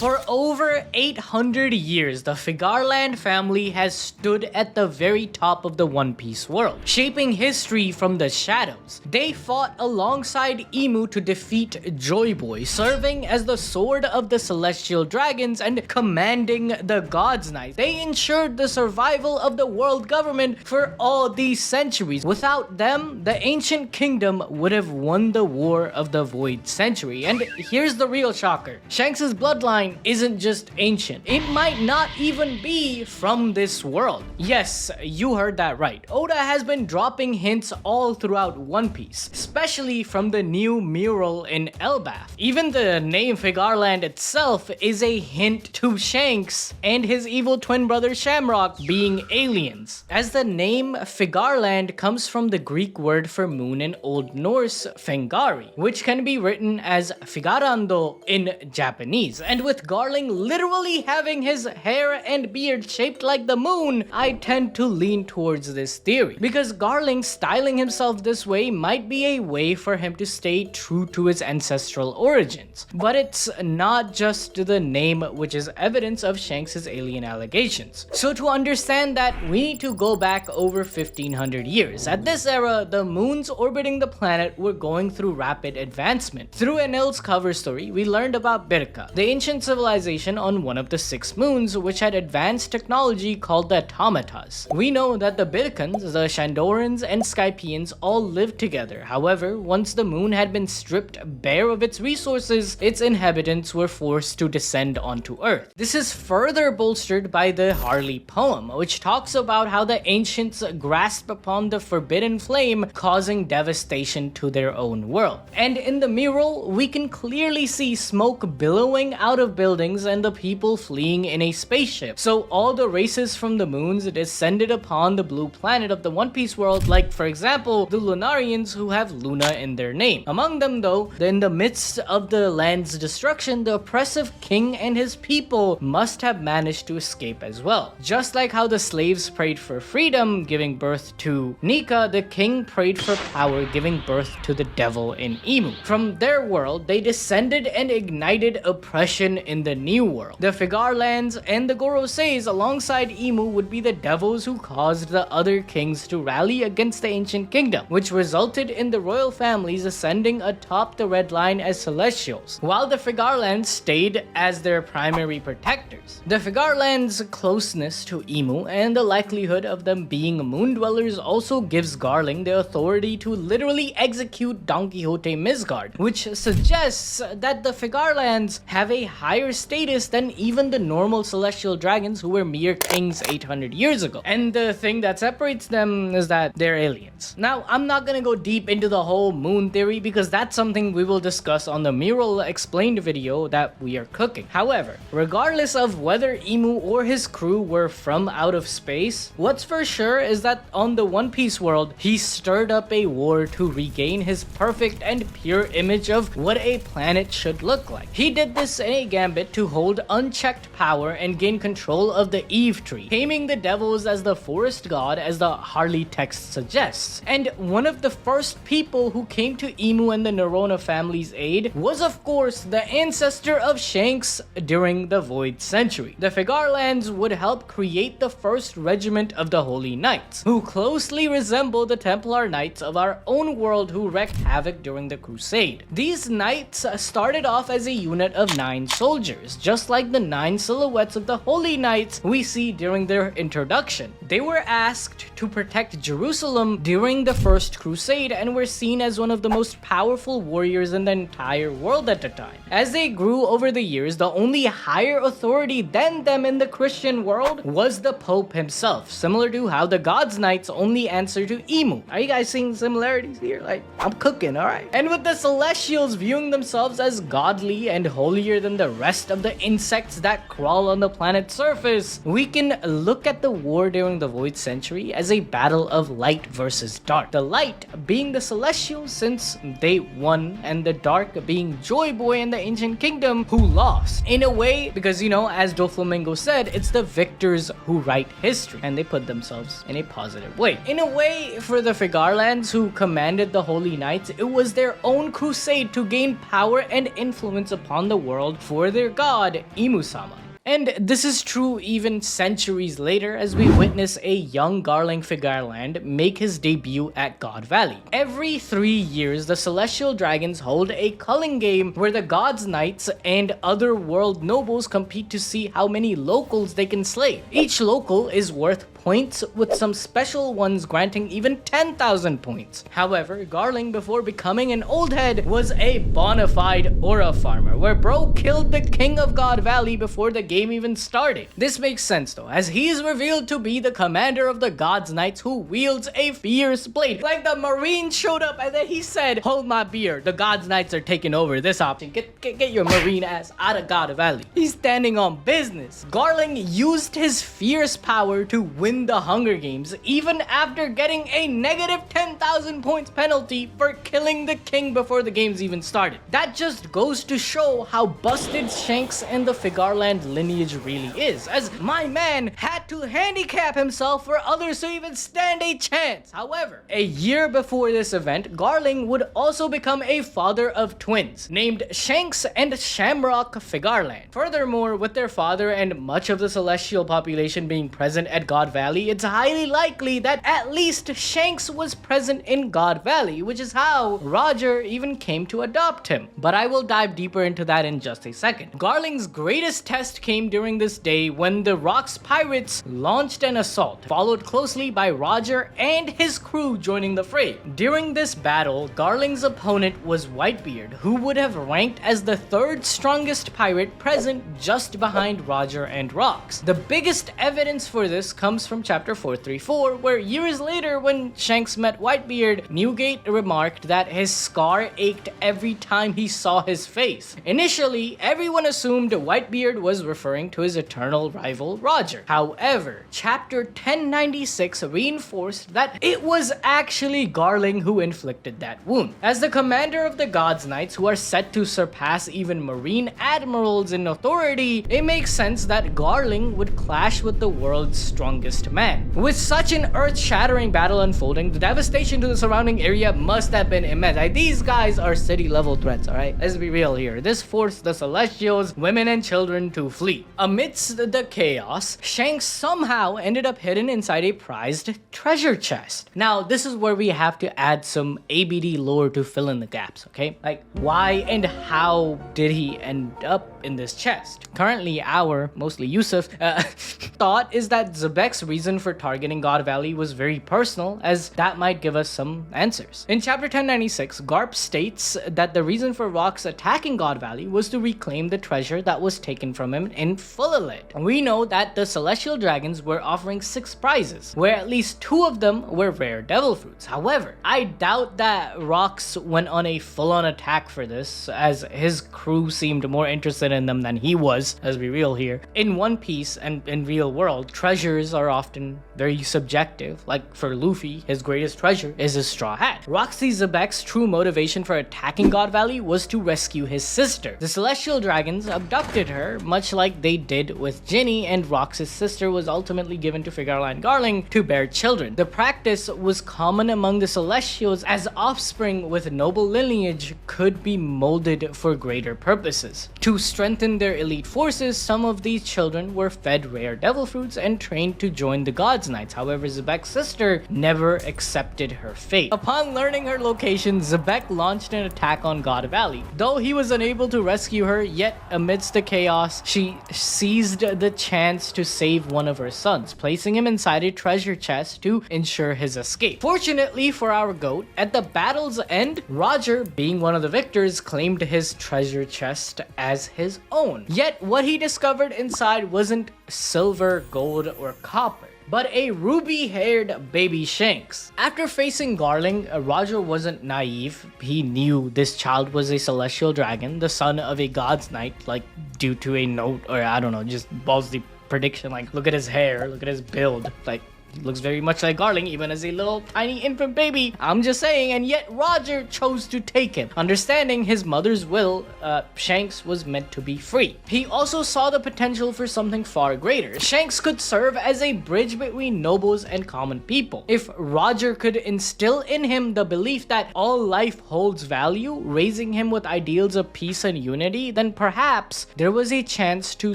For over 800 years, the Figarland family has stood at the very top of the One Piece world, shaping history from the shadows. They fought alongside Imu to defeat Joy Boy, serving as the sword of the celestial dragons and commanding the God's Knights. They ensured the survival of the world government for all these centuries. Without them, the ancient kingdom would have won the War of the Void Century. And here's the real shocker. Shanks' bloodline isn't just ancient. It might not even be from this world. Yes, you heard that right. Oda has been dropping hints all throughout One Piece, especially from the new mural in Elbaf. Even the name Figarland itself is a hint to Shanks and his evil twin brother Shamrock being aliens, as the name Figarland comes from the Greek word for moon in Old Norse Fengari, which can be written as Figarando in Japanese. And with Garling literally having his hair and beard shaped like the moon, I tend to lean towards this theory, because Garling styling himself this way might be a way for him to stay true to his ancestral origins. But it's not just the name which is evidence of Shanks' alien allegations. So to understand that, we need to go back over 1500 years. At this era, the moons orbiting the planet were going through rapid advancement. Through Enel's cover story, we learned about Birka, the ancient civilization on one of the 6 moons, which had advanced technology called the Automatas. We know that the Birkans, the Shandorans, and Skypians all lived together. However, once the moon had been stripped bare of its resources, its inhabitants were forced to descend onto Earth. This is further bolstered by the Harley poem, which talks about how the ancients grasped upon the forbidden flame, causing devastation to their own world. And in the mural, we can clearly see smoke billowing out of buildings and the people fleeing in a spaceship. So all the races from the moons descended upon the blue planet of the One Piece world, like for example the Lunarians, who have Luna in their name. Among them though, in the midst of the land's destruction, the oppressive king and his people must have managed to escape as well. Just like how the slaves prayed for freedom, giving birth to Nika, the king prayed for power, giving birth to the devil in Imu. From their world, they descended and ignited oppression in the new world. The Figarlands and the Goroseis alongside Imu would be the devils who caused the other kings to rally against the ancient kingdom, which resulted in the royal families ascending atop the Red Line as celestials, while the Figarlands stayed as their primary protectors. The Figarlands' closeness to Imu and the likelihood of them being moon dwellers also gives Garling the authority to literally execute Don Quixote Misgard, which suggests that the Figarlands have a higher status than even the normal celestial dragons who were mere kings 800 years ago. And the thing that separates them is that they're aliens. Now, I'm not gonna go deep into the whole moon theory because that's something we will discuss on the mural explained video that we are cooking. However, regardless of whether Imu or his crew were from out of space, what's for sure is that on the One Piece world, he stirred up a war to regain his perfect and pure image of what a planet should look like. He did this in a gambit to hold unchecked power and gain control of the Eve Tree, taming the devils as the forest god, as the Harley text suggests. And one of the first people who came to Imu and the Nerona family's aid was of course the ancestor of Shanks during the Void Century. The Figarlands would help create the first regiment of the Holy Knights, who closely resemble the Templar Knights of our own world who wreaked havoc during the Crusade. These knights started off as a unit of 9 soldiers, just like the 9 silhouettes of the Holy Knights we see during their introduction. They were asked to protect Jerusalem during the First Crusade and were seen as one of the most powerful warriors in the entire world at the time. As they grew over the years, the only higher authority than them in the Christian world was the Pope himself, similar to how the God's Knights only answer to Imu. Are you guys seeing similarities here? Like, I'm cooking, alright? And with the Celestials viewing themselves as godly and holier than the rest of the insects that crawl on the planet's surface, we can look at the war during the Void Century as a battle of light versus dark. The light being the Celestials since they won, and the dark being Joy Boy and the Ancient Kingdom who lost. In a way, because you know, as Doflamingo said, it's the victors who write history, and they put themselves in a positive way. In a way, for the Figarlands who commanded the Holy Knights, it was their own crusade to gain power and influence upon the world for their god, Imusama. And this is true even centuries later as we witness a young Garling Figarland make his debut at God Valley. Every 3 years, the Celestial Dragons hold a culling game where the gods' knights and other world nobles compete to see how many locals they can slay. Each local is worth points, with some special ones granting even 10,000 points. However, Garling, before becoming an old head, was a bona fide aura farmer, where bro killed the king of God Valley before the game even started. This makes sense though, as he is revealed to be the commander of the God's Knights who wields a fierce blade. Like the Marine showed up and then he said, "Hold my beer, the God's Knights are taking over this option. Get your Marine ass out of God Valley." He's standing on business. Garling used his fierce power to win the Hunger Games, even after getting a negative 10,000 points penalty for killing the king before the games even started. That just goes to show how busted Shanks and the Figarland lineage really is, as my man had to handicap himself for others to even stand a chance. However, a year before this event, Garling would also become a father of twins, named Shanks and Shamrock Figarland. Furthermore, with their father and much of the celestial population being present at God Valley, it's highly likely that at least Shanks was present in God Valley, which is how Roger even came to adopt him. But I will dive deeper into that in just a second. Garling's greatest test came during this day when the Rock's pirates launched an assault, followed closely by Roger and his crew joining the fray. During this battle, Garling's opponent was Whitebeard, who would have ranked as the third strongest pirate present, just behind Roger and Rocks. The biggest evidence for this comes from chapter 434, where years later when Shanks met Whitebeard, Newgate remarked that his scar ached every time he saw his face. Initially, everyone assumed Whitebeard was referring to his eternal rival Roger. However, chapter 1096 reinforced that it was actually Garling who inflicted that wound. As the commander of the God's Knights, who are set to surpass even Marine admirals in authority, it makes sense that Garling would clash with the world's strongest man. With such an earth-shattering battle unfolding, the devastation to the surrounding area must have been immense. Like, these guys are city-level threats, alright? Let's be real here. This forced the Celestials, women and children to flee. Amidst the chaos, Shanks somehow ended up hidden inside a prized treasure chest. Now, this is where we have to add some ABD lore to fill in the gaps, okay? Like, why and how did he end up in this chest? Currently, our, mostly Yusuf, thought is that Zebek's reason for targeting God Valley was very personal, as that might give us some answers. In chapter 1096, Garp states that the reason for Rock's attacking God Valley was to reclaim the treasure that was taken from him in Fulilid. We know that the Celestial Dragons were offering 6 prizes, where at least 2 of them were rare devil fruits. However, I doubt that Rocks went on a full-on attack for this, as his crew seemed more interested in them than he was, as we real here. In One Piece and in real world, treasures are often very subjective. Like for Luffy, his greatest treasure is his straw hat. Roxy Zebek's true motivation for attacking God Valley was to rescue his sister. The Celestial Dragons abducted her, much like they did with Ginny, and Rox's sister was ultimately given to Figarland Garling to bear children. The practice was common among the Celestials, as offspring with noble lineage could be molded for greater purposes. To strengthen their elite forces, some of these children were fed rare devil fruits and trained to join the God's Knights. However, Zebek's sister never accepted her fate. Upon learning her location, Zebek launched an attack on God Valley. Though he was unable to rescue her, yet amidst the chaos, she seized the chance to save one of her sons, placing him inside a treasure chest to ensure his escape. Fortunately for our goat, at the battle's end, Roger, being one of the victors, claimed his treasure chest as his own. Yet what he discovered inside wasn't silver, gold, or copper, but a ruby-haired baby Shanks. After facing Garling, Roger wasn't naive. He knew this child was a celestial dragon, the son of a God's Knight, like due to a note, or I don't know, just ballsy prediction. Like, look at his hair, look at his build, like He looks very much like Garling, even as a little tiny infant baby. I'm just saying, and yet Roger chose to take him. Understanding his mother's will, Shanks was meant to be free. He also saw the potential for something far greater. Shanks could serve as a bridge between nobles and common people. If Roger could instill in him the belief that all life holds value, raising him with ideals of peace and unity, then perhaps there was a chance to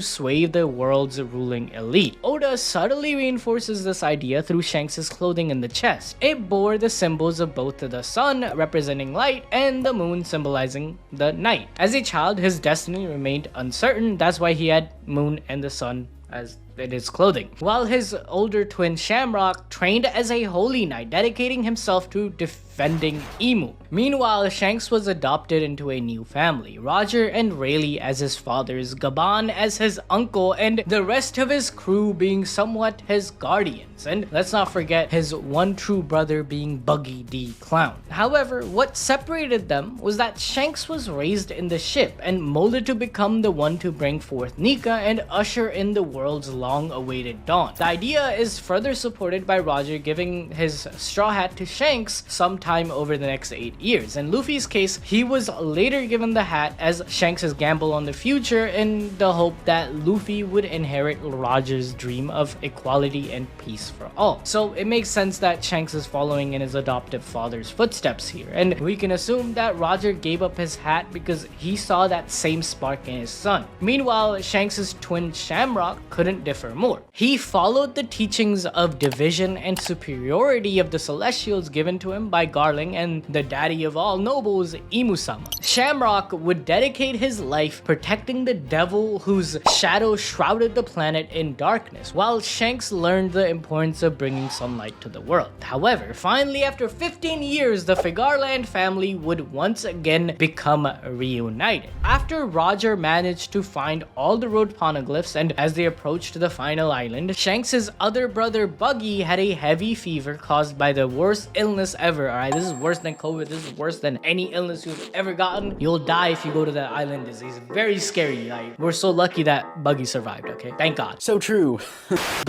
sway the world's ruling elite. Oda subtly reinforces this idea through Shanks' clothing in the chest. It bore the symbols of both the sun, representing light, and the moon symbolizing the night. As a child, his destiny remained uncertain. That's why he had moon and the sun as in his clothing. While his older twin Shamrock trained as a holy knight, dedicating himself to defending Imu. Meanwhile, Shanks was adopted into a new family, Roger and Rayleigh as his fathers, Gaban as his uncle, and the rest of his crew being somewhat his guardians. And let's not forget his one true brother being Buggy D. Clown. However, what separated them was that Shanks was raised in the ship and molded to become the one to bring forth Nika and usher in the world's long-awaited dawn. The idea is further supported by Roger giving his straw hat to Shanks sometime over the next 8 years. In Luffy's case, he was later given the hat as Shanks' gamble on the future in the hope that Luffy would inherit Roger's dream of equality and peace for all. So it makes sense that Shanks is following in his adoptive father's footsteps here, and we can assume that Roger gave up his hat because he saw that same spark in his son. Meanwhile, Shanks' twin Shamrock couldn't differ more. He followed the teachings of division and superiority of the Celestials given to him by Garling and the daddy of all nobles, Imu-sama. Shamrock would dedicate his life protecting the devil whose shadow shrouded the planet in darkness, while Shanks learned the importance of bringing sunlight to the world. However, finally after 15 years, the Figarland family would once again become reunited. After Roger managed to find all the road poneglyphs and as they approached the final island, Shanks' other brother Buggy had a heavy fever caused by the worst illness ever. Alright, this is worse than COVID, this is worse than any illness you've ever gotten. You'll die if you go to that island. It's very scary. Like, we're so lucky that Buggy survived, okay? Thank God. So true.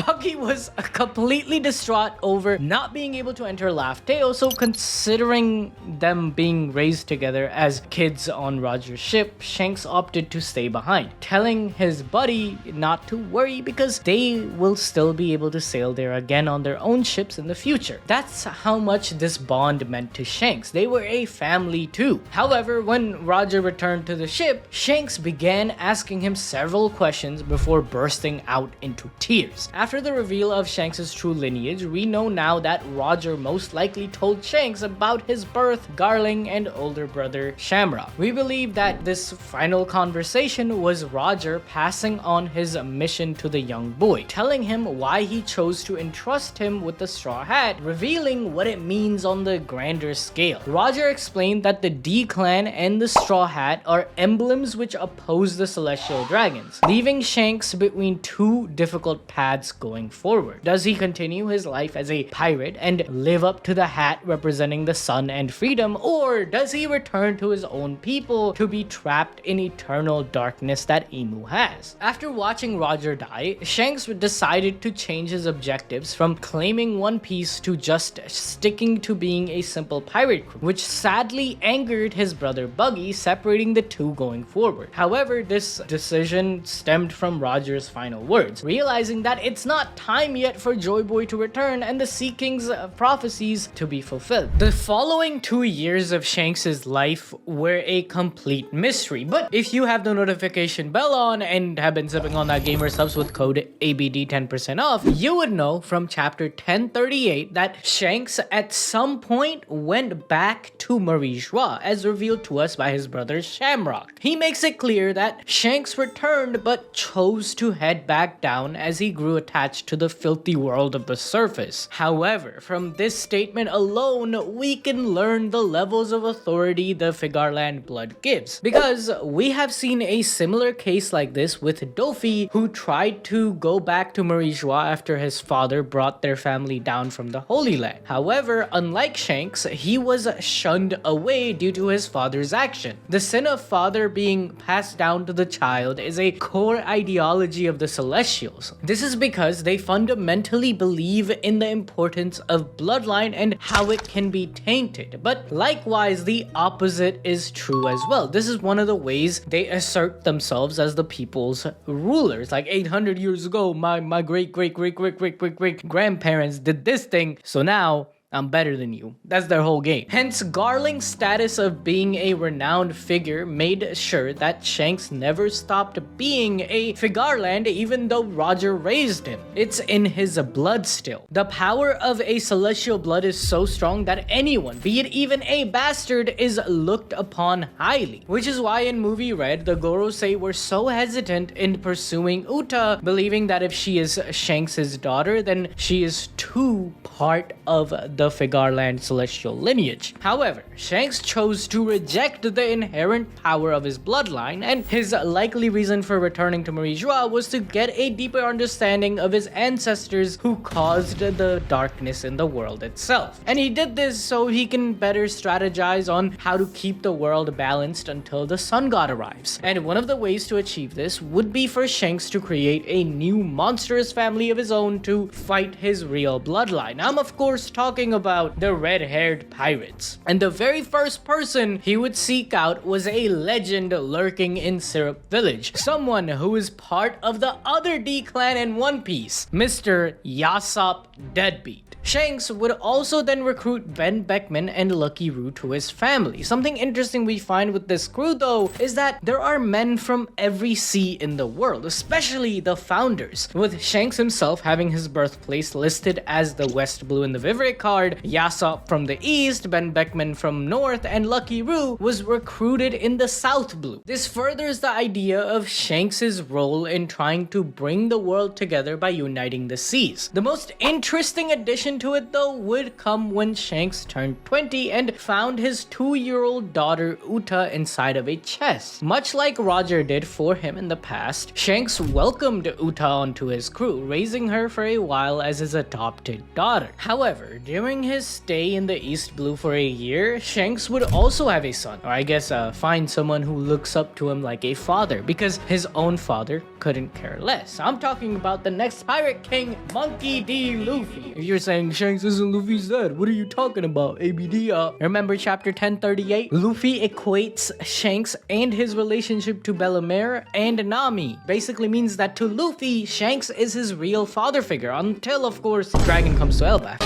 Buggy was completely distraught over not being able to enter Laugh Tale, so considering them being raised together as kids on Roger's ship, Shanks opted to stay behind, telling his buddy not to worry because they will still be able to sail there again on their own ships in the future. That's how much this bond meant to Shanks. They were a family too. However, when Roger returned to the ship, Shanks began asking him several questions before bursting out into tears. After the reveal of Shanks' true lineage, we know now that Roger most likely told Shanks about his birth, Garling, and older brother Shamrock. We believe that this final conversation was Roger passing on his mission to the young boy, telling him why he chose to entrust him with the straw hat, revealing what it means on the grander scale. Roger explained that the D clan and the straw hat are emblems which oppose the celestial dragons, leaving Shanks between two difficult paths going forward. Does he continue his life as a pirate and live up to the hat representing the sun and freedom, or does he return to his own people to be trapped in eternal darkness that Imu has? After watching Roger die, Shanks decided to change his objectives from claiming One Piece to just sticking to being a simple pirate crew, which sadly angered his brother Buggy, separating the two going forward. However, this decision stemmed from Roger's final words, realizing that it's not time yet for Joy Boy to return and the Sea King's prophecies to be fulfilled. The following 2 years of Shanks' life were a complete mystery, but if you have the notification bell on and have been sipping on that gamer subs with code ABD 10% off, you would know from chapter 1038 that Shanks at some point went back to Mary Geoise, as revealed to us by his brother Shamrock. He makes it clear that Shanks returned but chose to head back down as he grew attached to the filthy world of the surface. However, from this statement alone, we can learn the levels of authority the Figarland blood gives, because we have seen a similar case like this with Dofi, who tried to to go back to Mary Geoise after his father brought their family down from the Holy Land. However, unlike Shanks, he was shunned away due to his father's action. The sin of father being passed down to the child is a core ideology of the Celestials. This is because they fundamentally believe in the importance of bloodline and how it can be tainted. But likewise, the opposite is true as well. This is one of the ways they assert themselves as the people's rulers. Like 800 years ago, my great grandparents did this thing, so now I'm better than you. That's their whole game. Hence, Garling's status of being a renowned figure made sure that Shanks never stopped being a Figarland even though Roger raised him. It's in his blood still. The power of a celestial blood is so strong that anyone, be it even a bastard, is looked upon highly. Which is why in movie Red, the Gorosei were so hesitant in pursuing Uta, believing that if she is Shanks' daughter, then she is too part of the Figarland celestial lineage. However, Shanks chose to reject the inherent power of his bloodline, and his likely reason for returning to Mary Geoise was to get a deeper understanding of his ancestors who caused the darkness in the world itself. And he did this so he can better strategize on how to keep the world balanced until the sun god arrives. And one of the ways to achieve this would be for Shanks to create a new monstrous family of his own to fight his real bloodline. I'm of course talking about the red-haired pirates. And the very first person he would seek out was a legend lurking in Syrup Village. Someone who is part of the other D clan in One Piece, Mr. Yasopp Deadbeat. Shanks would also then recruit Ben Beckman and Lucky Roo to his family. Something interesting we find with this crew though is that there are men from every sea in the world, especially the founders, with Shanks himself having his birthplace listed as the West Blue in the Vivre card, Yasopp from the East, Ben Beckman from North, and Lucky Roo was recruited in the South Blue. This furthers the idea of Shanks' role in trying to bring the world together by uniting the seas. The most interesting addition to it though would come when Shanks turned 20 and found his 2-year-old daughter Uta inside of a chest. Much like Roger did for him in the past, Shanks welcomed Uta onto his crew, raising her for a while as his adopted daughter. However, during his stay in the East Blue for a year, Shanks would also have a son, or I guess find someone who looks up to him like a father, because his own father couldn't care less. I'm talking about the next pirate king, Monkey D. Luffy. If you're saying Shanks isn't Luffy's dad, what are you talking about? ABD Remember chapter 1038? Luffy equates Shanks and his relationship to Bellemere and Nami. Basically means that to Luffy, Shanks is his real father figure, until of course Dragon comes to Elbaf.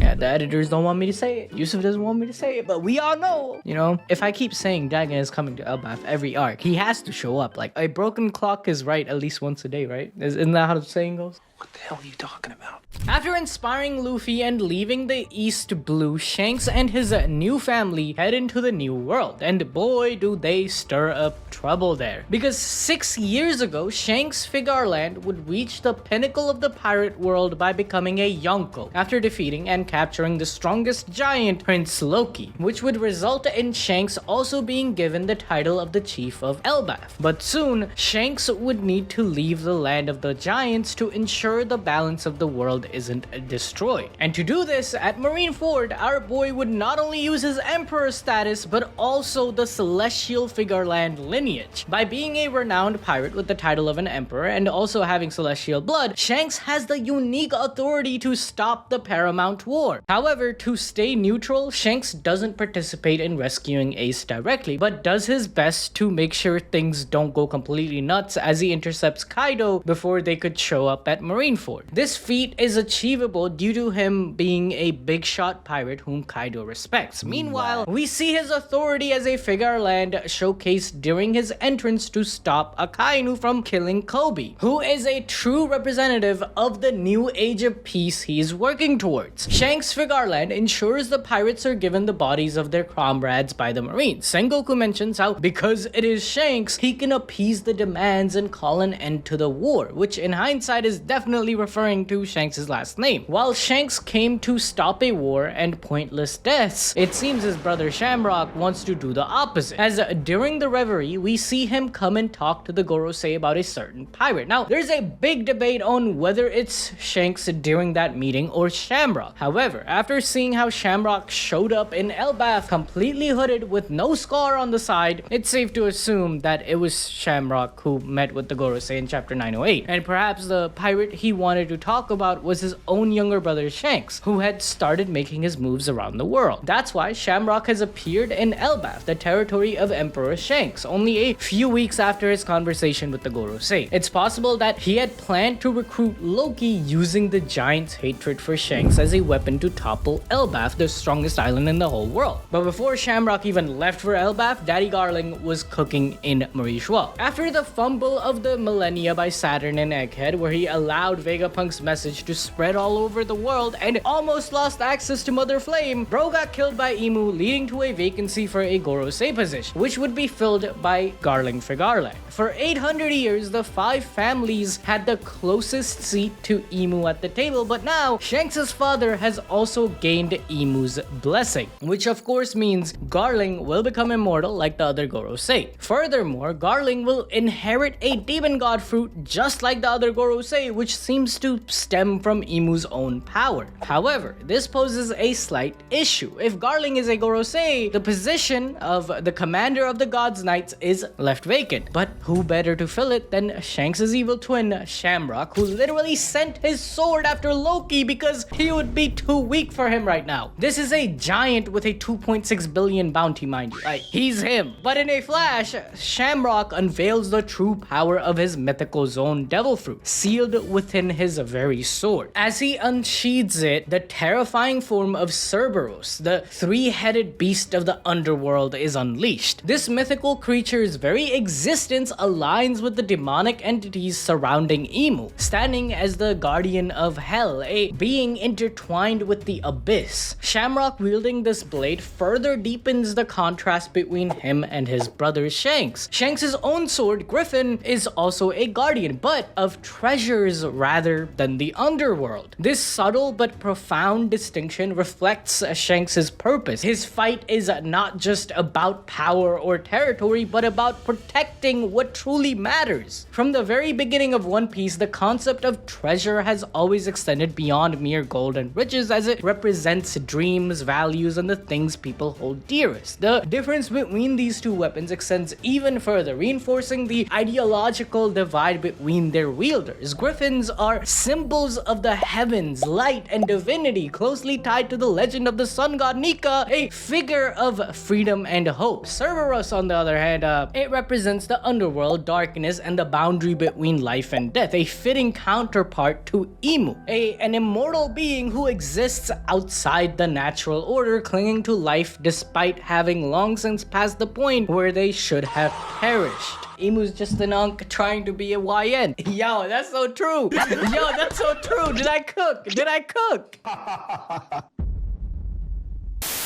Yeah, the editors don't want me to say it. Yusuf doesn't want me to say it, but we all know. You know, if I keep saying Dragon is coming to Elbaf every arc, he has to show up. Like, a broken clock is right at least once a day, right? Isn't that how the saying goes? What the hell are you talking about? After inspiring Luffy and leaving the East Blue, Shanks and his new family head into the New World, and boy do they stir up trouble there. Because 6 years ago, Shanks Figarland would reach the pinnacle of the pirate world by becoming a Yonko, after defeating and capturing the strongest giant, Prince Loki, which would result in Shanks also being given the title of the Chief of Elbaf. But soon, Shanks would need to leave the land of the giants to ensure the balance of the world isn't destroyed. And to do this, at Marineford, our boy would not only use his emperor status, but also the celestial Figarland lineage. By being a renowned pirate with the title of an emperor and also having celestial blood, Shanks has the unique authority to stop the Paramount War. However, to stay neutral, Shanks doesn't participate in rescuing Ace directly, but does his best to make sure things don't go completely nuts as he intercepts Kaido before they could show up at Marineford. This feat is achievable due to him being a big shot pirate whom Kaido respects. Meanwhile, we see his authority as a Figarland showcased during his entrance to stop Akainu from killing Kobe, who is a true representative of the new age of peace he is working towards. Shanks Figarland ensures the pirates are given the bodies of their comrades by the Marines. Sengoku mentions how because it is Shanks, he can appease the demands and call an end to the war, which in hindsight is definitely definitely referring to Shanks' last name. While Shanks came to stop a war and pointless deaths, it seems his brother Shamrock wants to do the opposite, as during the reverie, we see him come and talk to the Gorosei about a certain pirate. Now, there's a big debate on whether it's Shanks during that meeting or Shamrock. However, after seeing how Shamrock showed up in Elbaf completely hooded with no scar on the side, it's safe to assume that it was Shamrock who met with the Gorosei in chapter 908. And perhaps the pirate he wanted to talk about was his own younger brother Shanks, who had started making his moves around the world. That's why Shamrock has appeared in Elbaf, the territory of Emperor Shanks, only a few weeks after his conversation with the Gorosei. It's possible that he had planned to recruit Loki using the giant's hatred for Shanks as a weapon to topple Elbaf, the strongest island in the whole world. But before Shamrock even left for Elbaf, Daddy Garling was cooking in Mary Geoise. After the fumble of the millennia by Saturn and Egghead, where he allowed Vegapunk's message to spread all over the world and almost lost access to Mother Flame, Bro got killed by Emu, leading to a vacancy for a Gorosei position, which would be filled by Garling Figarland. For 800 years, the 5 families had the closest seat to Emu at the table, but now Shanks' father has also gained Emu's blessing, which of course means Garling will become immortal like the other Gorosei. Furthermore, Garling will inherit a demon god fruit just like the other Gorosei, which seems to stem from Emu's own power. However, this poses a slight issue. If Garling is a Gorosei, the position of the commander of the God's Knights is left vacant. But who better to fill it than Shanks' evil twin, Shamrock, who literally sent his sword after Loki because he would be too weak for him right now. This is a giant with a 2.6 billion bounty, mind you. He's him. But in a flash, Shamrock unveils the true power of his mythical zone devil fruit, sealed within his very sword. As he unsheathes it, the terrifying form of Cerberus, the 3-headed beast of the underworld, is unleashed. This mythical creature's very existence aligns with the demonic entities surrounding Emu, standing as the guardian of hell, a being intertwined with the abyss. Shamrock wielding this blade further deepens the contrast between him and his brother Shanks. Shanks' own sword, Griffin, is also a guardian, but of treasures rather than the underworld. This subtle but profound distinction reflects Shanks' purpose. His fight is not just about power or territory, but about protecting what truly matters. From the very beginning of One Piece, the concept of treasure has always extended beyond mere gold and riches, as it represents dreams, values, and the things people hold dearest. The difference between these two weapons extends even further, reinforcing the ideological divide between their wielders. Griffins are symbols of the heavens, light, and divinity, closely tied to the legend of the sun god Nika, a figure of freedom and hope. Cerberus, on the other hand, it represents the underworld, darkness, and the boundary between life and death, a fitting counterpart to Emu, an immortal being who exists outside the natural order, clinging to life despite having long since passed the point where they should have perished. Emu's just an unk trying to be a YN. Yo, that's so true. Yo, that's so true. Did I cook? Did I cook?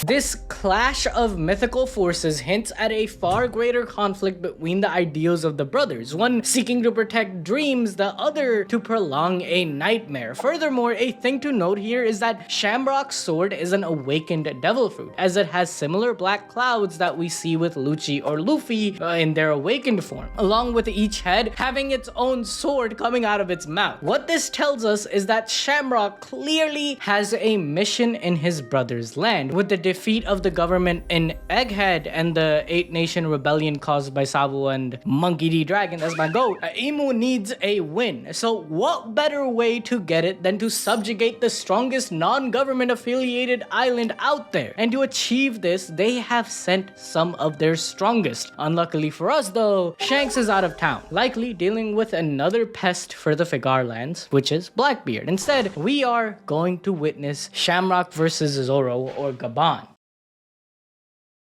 This clash of mythical forces hints at a far greater conflict between the ideals of the brothers, one seeking to protect dreams, the other to prolong a nightmare. Furthermore, a thing to note here is that Shamrock's sword is an awakened devil fruit, as it has similar black clouds that we see with Lucci or Luffy in their awakened form, along with each head having its own sword coming out of its mouth. What this tells us is that Shamrock clearly has a mission in his brother's land. With the defeat of the government in Egghead and the 8-nation rebellion caused by Sabo and Monkey D. Dragon, that's my goat, Emu needs a win. So what better way to get it than to subjugate the strongest non-government affiliated island out there? And to achieve this, they have sent some of their strongest. Unluckily for us though, Shanks is out of town, likely dealing with another pest for the Figarlands, which is Blackbeard. Instead, we are going to witness Shamrock versus Zoro or Gaban.